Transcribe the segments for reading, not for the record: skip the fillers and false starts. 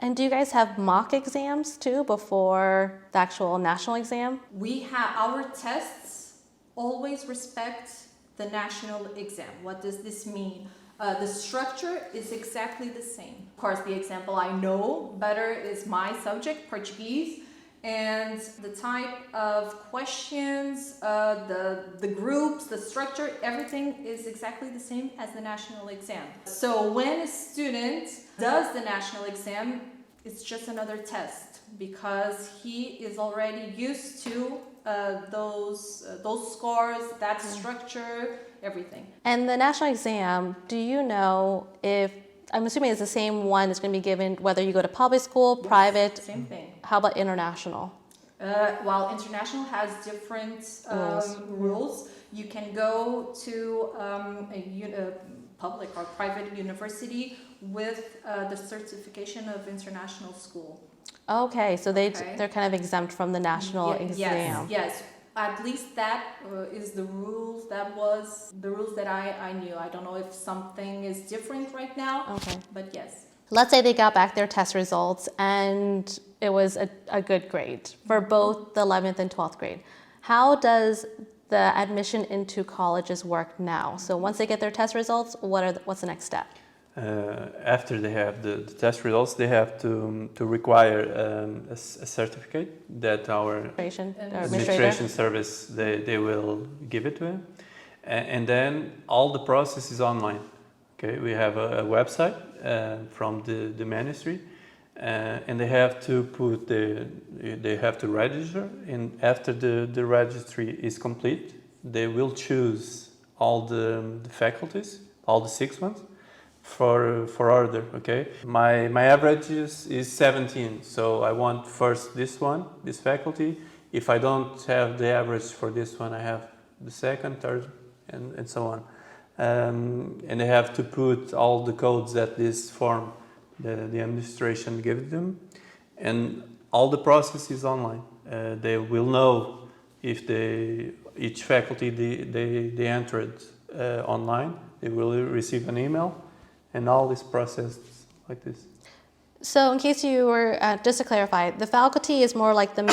And do you guys have mock exams too before the actual national exam? We have our tests always respect the national exam. What does this mean? The structure is exactly the same. Of course, the example I know better is my subject, Portuguese, and the type of questions, the groups, the structure, everything is exactly the same as the national exam. So when a student does the national exam, it's just another test because he is already used to those scores, that structure, everything. And the national exam, do you know if, I'm assuming it's the same one that's going to be given whether you go to public school, Yes, private? Same thing. How about international? While international has different rules, you can go to a public or private university with the certification of international school. Okay, so they're kind of exempt from the national exam. Yes. At least that is the rules. That was the rules that I knew. I don't know if something is different right now. Okay. But yes. Let's say they got back their test results and it was a good grade for both the 11th and 12th grade. How does the admission into colleges work now? So once they get their test results, what's the next step? After they have the test results, they have to require a certificate that our administration service they will give it to him, and then all the process is online. Okay, we have a website from the ministry, and they have to they have to register, and after the registry is complete, they will choose all the faculties, all the 6 ones. For order, okay. My average is 17, so I want first this faculty. If I don't have the average for this one, I have the second, third, and so on. And they have to put all the codes that this form, the administration gives them, and all the process is online. They will know if each faculty they entered online. They will receive an email. And all is processed like this. So in case you were, just to clarify, the faculty is more like the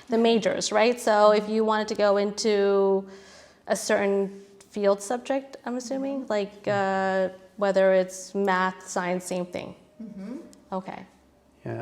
the majors, right? So if you wanted to go into a certain field subject, I'm assuming, like whether it's math, science, same thing. Mm-hmm. Okay. Yeah,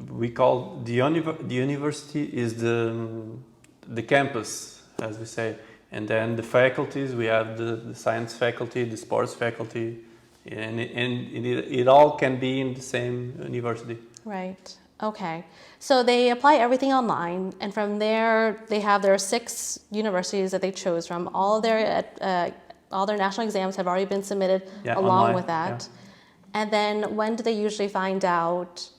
we call the university is the campus, as we say. And then the faculties, we have the science faculty, the sports faculty, and it all can be in the same university. Right. Okay. So they apply everything online, and from there they have their 6 universities that they chose from. All their national exams have already been submitted along online, with that. Yeah. And then when do they usually find out?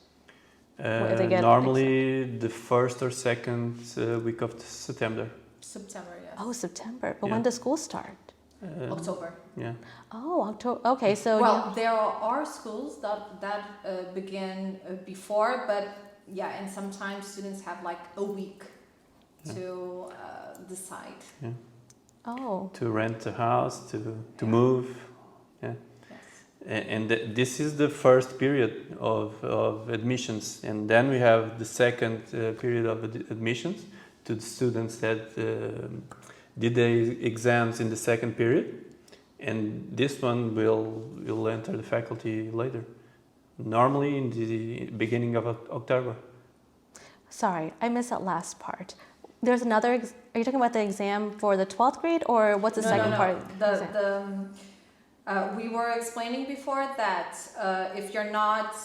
If they get normally the first or second week of September. September, yes. Oh, September. But when does school start? October. Yeah. Oh, October. Okay, so there are schools that begin before, but yeah, and sometimes students have like a week to decide. Yeah. Oh. To rent a house, to move. Yeah. Yes. And this is the first period of admissions, and then we have the second period of admissions to the students that did the exams in the second period, and this one will enter the faculty later, normally in the beginning of October. Sorry, I missed that last part. There's another, are you talking about the exam for the 12th grade, or what's the second part of the exam? We were explaining before that if you're not,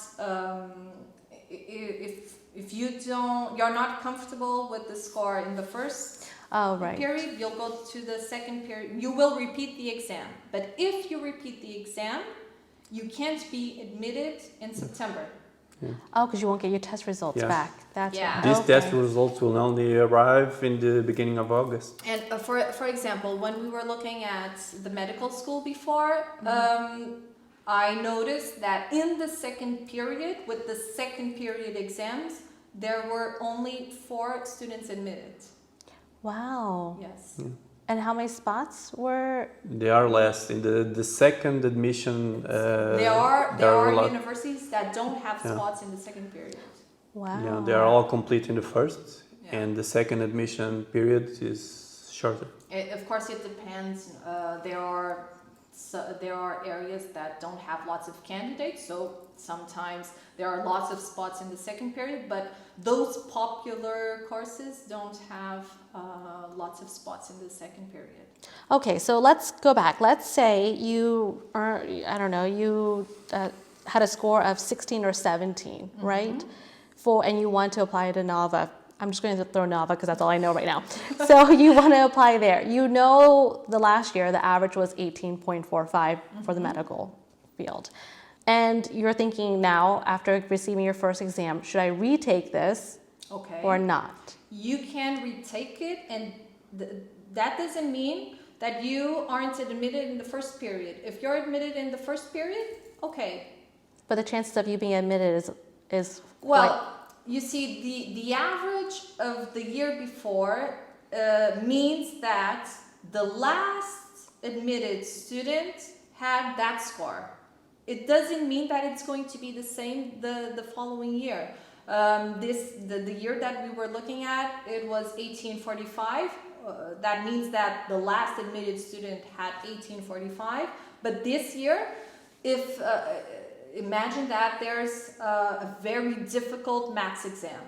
if you're not comfortable with the score in the first period, you'll go to the second period. You will repeat the exam. But if you repeat the exam, you can't be admitted in September. Yeah. Oh, because you won't get your test results back. That's right. These test results will only arrive in the beginning of August. And for example, when we were looking at the medical school before, I noticed that in the second period, with the second period exams, there were only 4 students admitted. Wow. Yes. Yeah. And how many spots were? They are less in the second admission. There are universities that don't have Yeah. spots in the second period. Wow. Yeah, they are all complete in the first, Yeah. and the second admission period is shorter. Of course, it depends. There are areas that don't have lots of candidates, so sometimes there are lots of spots in the second period, but those popular courses don't have lots of spots in the second period. Okay, so let's go back. Let's say you are, I don't know, you had a score of 16 or 17, right? And you want to apply to Nava. I'm just going to throw Nava because that's all I know right now. So you want to apply there. You know the last year, the average was 18.45 for the medical field. And you're thinking now, after receiving your first exam, should I retake this or not? You can retake it, and that doesn't mean that you aren't admitted in the first period. If you're admitted in the first period, okay. But the chances of you being admitted is well, you see, the average of the year before means that the last admitted student had that score. It doesn't mean that it's going to be the same the following year. The year that we were looking at, it was 1845. That means that the last admitted student had 1845. But this year, if imagine that there's a very difficult maths exam,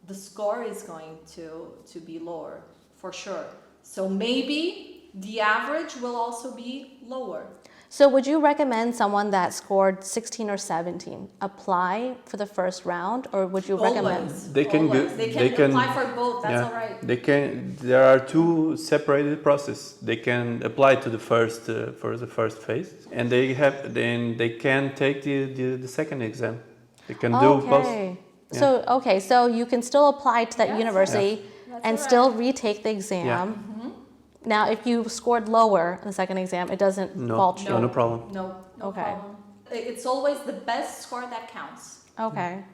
the score is going to be lower for sure. So maybe the average will also be lower. So would you recommend someone that scored 16 or 17 apply for the first round, or would you recommend? They can apply for both. That's all right. They can. There are two separated processes. They can apply to the first for the first phase, and they can take the second exam. They can do both. Yeah. So you can still apply to that university and still retake the exam. Yeah. Now, if you scored lower in the second exam, it doesn't fall true. No problem. No problem. It's always the best score that counts. Okay,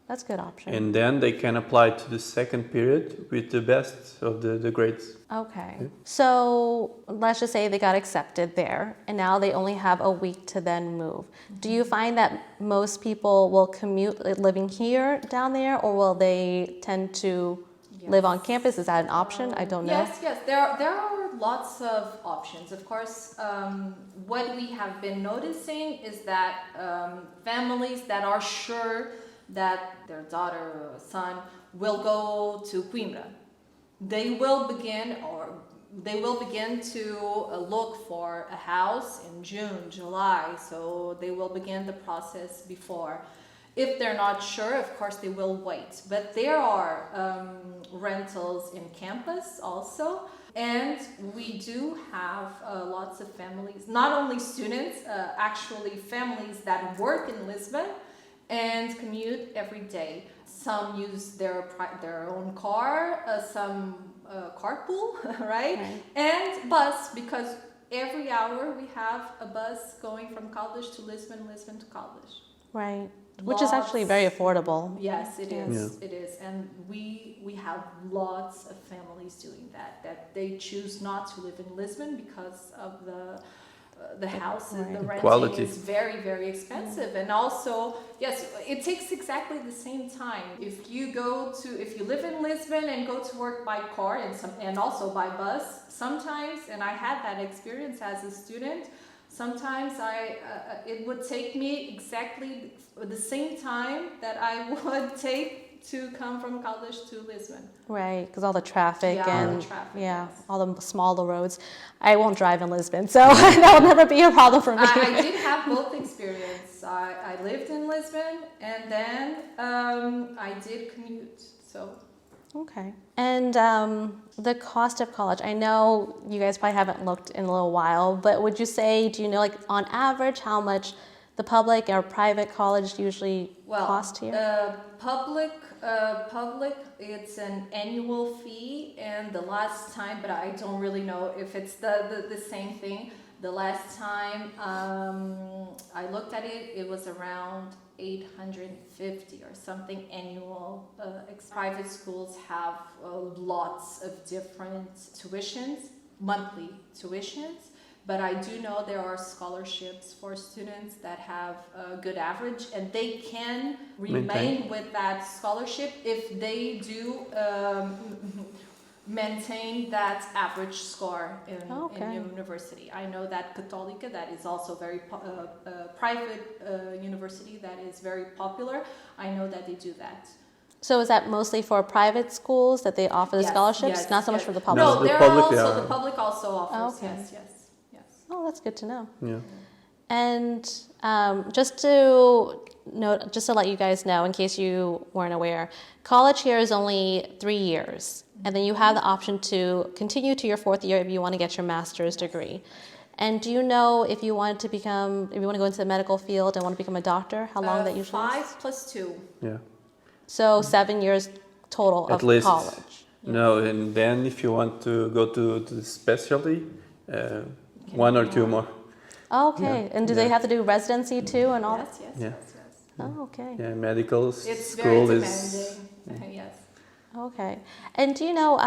that's a good option. And then they can apply to the second period with the best of the grades. Okay, so let's just say they got accepted there, and now they only have a week to then move. Do you find that most people will commute living here down there, or will they tend to live on campus? Is that an option? I don't know. Yes. There are lots of options. Of course, what we have been noticing is that families that are sure that their daughter or son will go to Coimbra, they will begin to look for a house in June, July. So they will begin the process before. If they're not sure, of course, they will wait. But there are rentals in campus also. And we do have lots of families, not only students, actually families that work in Lisbon and commute every day. Some use their own car, some carpool, right? And bus, because every hour we have a bus going from Caldas to Lisbon, Lisbon to Caldas. Right. Which is actually very affordable. Yes, it is. Yeah. It is, and we have lots of families doing that. That they choose not to live in Lisbon because of the house and the renting quality is very, very expensive, and also yes, it takes exactly the same time. If you live in Lisbon and go to work by car and also by bus, sometimes, and I had that experience as a student. Sometimes it would take me exactly the same time that I would take to come from Caldas to Lisbon. Right, because all the traffic yes. all the smaller roads. I won't drive in Lisbon, so that will never be a problem for me. I did have both experience. I lived in Lisbon and then I did commute. So. Okay. And the cost of college, I know you guys probably haven't looked in a little while, but would you say, do you know, like on average, how much the public or private college usually cost here? Public, it's an annual fee, and the last time, but I don't really know if it's the same thing. The last time I looked at it, it was around 850 or something annual. Private schools have lots of different tuitions. monthly tuitions. But I do know there are scholarships for students that have a good average, and they can remain with that scholarship if they do maintain that average score in university. I know that Católica, that is also very private university that is very popular. I know that they do that. So is that mostly for private schools that they offer the scholarships? Yes, Not so much for the public? No, the public also offers. Okay. Yes. Oh, that's good to know. Yeah. And just to let you guys know, in case you weren't aware, college here is only 3 years, and then you have the option to continue to your 4th year if you want to get your master's degree. And do you know if you want to go into the medical field and want to become a doctor, how long that usually is? 5 plus 2. Yeah. So 7 years total of At least. college. No, and then if you want to go to the specialty, 1 or 2 more. Okay. Yeah. And do they have to do residency too and all? Yes. Oh, okay. Yeah, medical It's school very is. demanding. Yes. Okay. And do you know,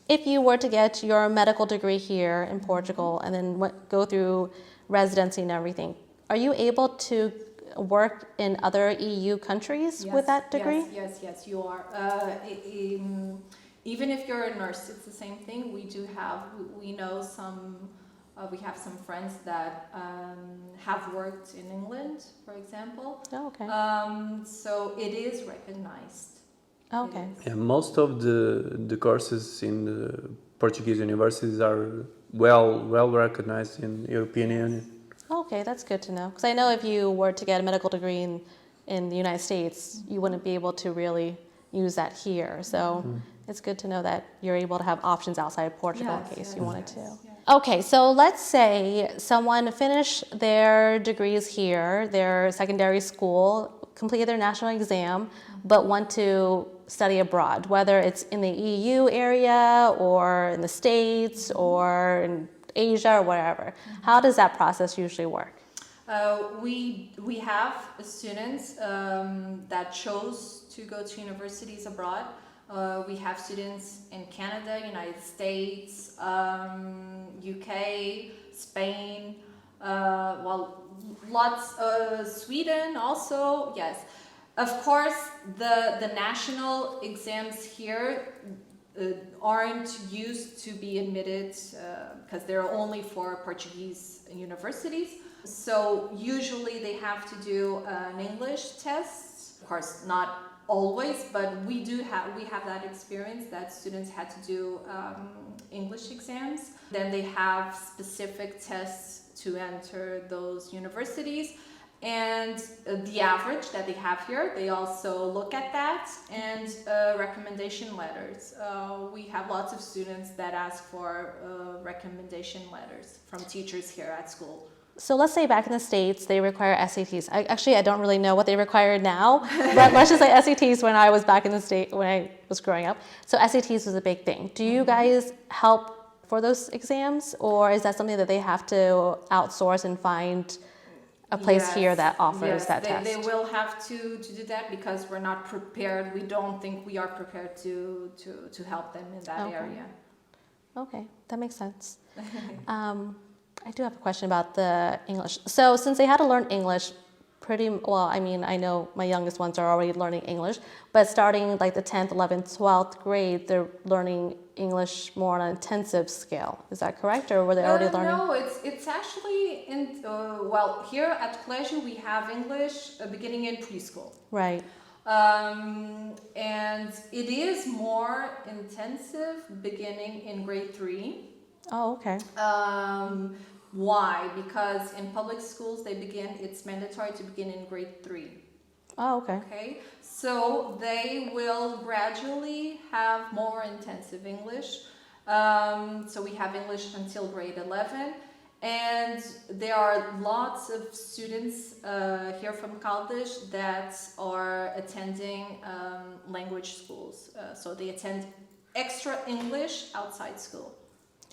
if you were to get your medical degree here in Portugal and then go through residency and everything, are you able to work in other EU countries with that degree? Yes, you are. Even if you're a nurse, it's the same thing. We have some friends that have worked in England, for example. Oh, okay. So it is recognized. Okay. Yeah, most of the courses in the Portuguese universities are well recognized in European Union. Okay, that's good to know. Because I know if you were to get a medical degree in the United States, you wouldn't be able to really use that here. So it's good to know that you're able to have options outside of Portugal in case you wanted to. Yes. Okay, so let's say someone finished their degrees here, their secondary school, completed their national exam, but want to study abroad, whether it's in the EU area or in the States or in Asia or whatever. How does that process usually work? We have students that chose to go to universities abroad. We have students in Canada, United States, UK, Spain, Sweden also, yes. Of course, the national exams here aren't used to be admitted because they're only for Portuguese universities. So usually they have to do an English test. Of course, not always, but we have that experience that students had to do English exams. Then they have specific tests to enter those universities. And the average that they have here, they also look at that, and recommendation letters. We have lots of students that ask for recommendation letters from teachers here at school. So let's say back in the States, they require SATs. I don't really know what they require now, but let's just say SATs when I was back in the States, when I was growing up. So SATs was a big thing. Do you guys help for those exams, or is that something that they have to outsource and find a place here that offers that test? They will have to do that because we're not prepared. We don't think we are prepared to help them in that area. Okay, that makes sense. I do have a question about the English. So since they had to learn English pretty well, I mean, I know my youngest ones are already learning English, but starting like the 10th, 11th, 12th grade, they're learning English more on an intensive scale. Is that correct, or were they already learning? No, it's actually here at Colegio we have English beginning in preschool. Right. And it is more intensive beginning in grade 3. Oh, okay. Why? Because in public schools it's mandatory to begin in grade 3. Oh, okay. Okay, so they will gradually have more intensive English. So we have English until grade 11, and there are lots of students here from Caldas that are attending language schools. So they attend extra English outside school.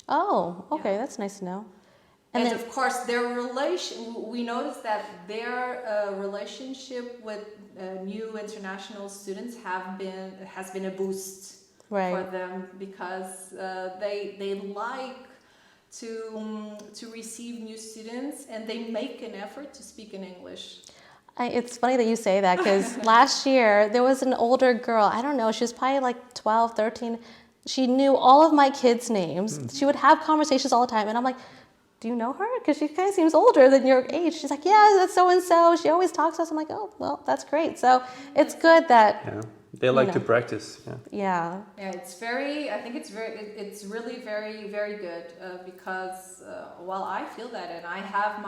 Oh, okay, that's nice to know. And then, of course, we noticed that their relationship with new international students has been a boost for them, because they like to receive new students, and they make an effort to speak in English. It's funny that you say that because last year there was an older girl. I don't know. She was probably like 12, 13. She knew all of my kids' names. She would have conversations all the time. And I'm like, do you know her? Because she kind of seems older than your age. She's like, yeah, that's so-and-so. She always talks to us. I'm like, oh, well, that's great. So it's good that... Yeah. They like to practice. Yeah. Yeah, I think it's really very, very good because, well, I feel that, and I have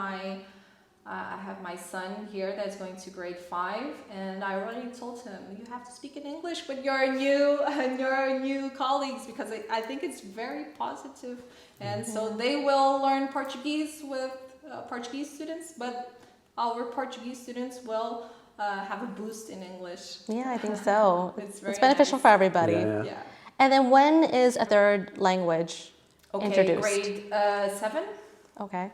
my son here that's going to grade 5, and I already told him you have to speak in English with your new colleagues because I think it's very positive, and so they will learn Portuguese with Portuguese students, but our Portuguese students will have a boost in English. Yeah, I think so. It's beneficial nice for everybody. Yeah. And then when is a third language introduced? Grade 7. Okay.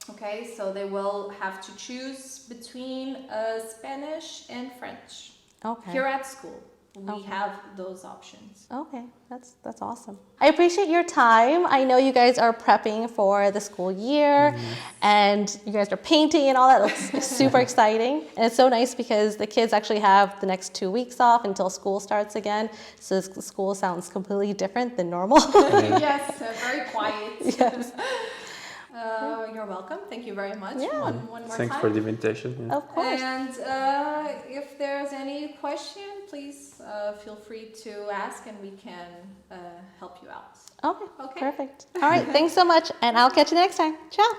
Okay, so they will have to choose between Spanish and French. Okay. Here at school, we have those options. Okay, that's awesome. I appreciate your time. I know you guys are prepping for the school year, and you guys are painting and all that. Looks super exciting, and it's so nice because the kids actually have the next 2 weeks off until school starts again. So the school sounds completely different than normal. Yes, very quiet. Yes. You're welcome. Thank you very much. Yeah. One more Thanks time. for the invitation. Yeah. Of course. And if there's any question, please feel free to ask, and we can help you out. Okay, Okay. perfect. All right, thanks so much, and I'll catch you next time. Ciao.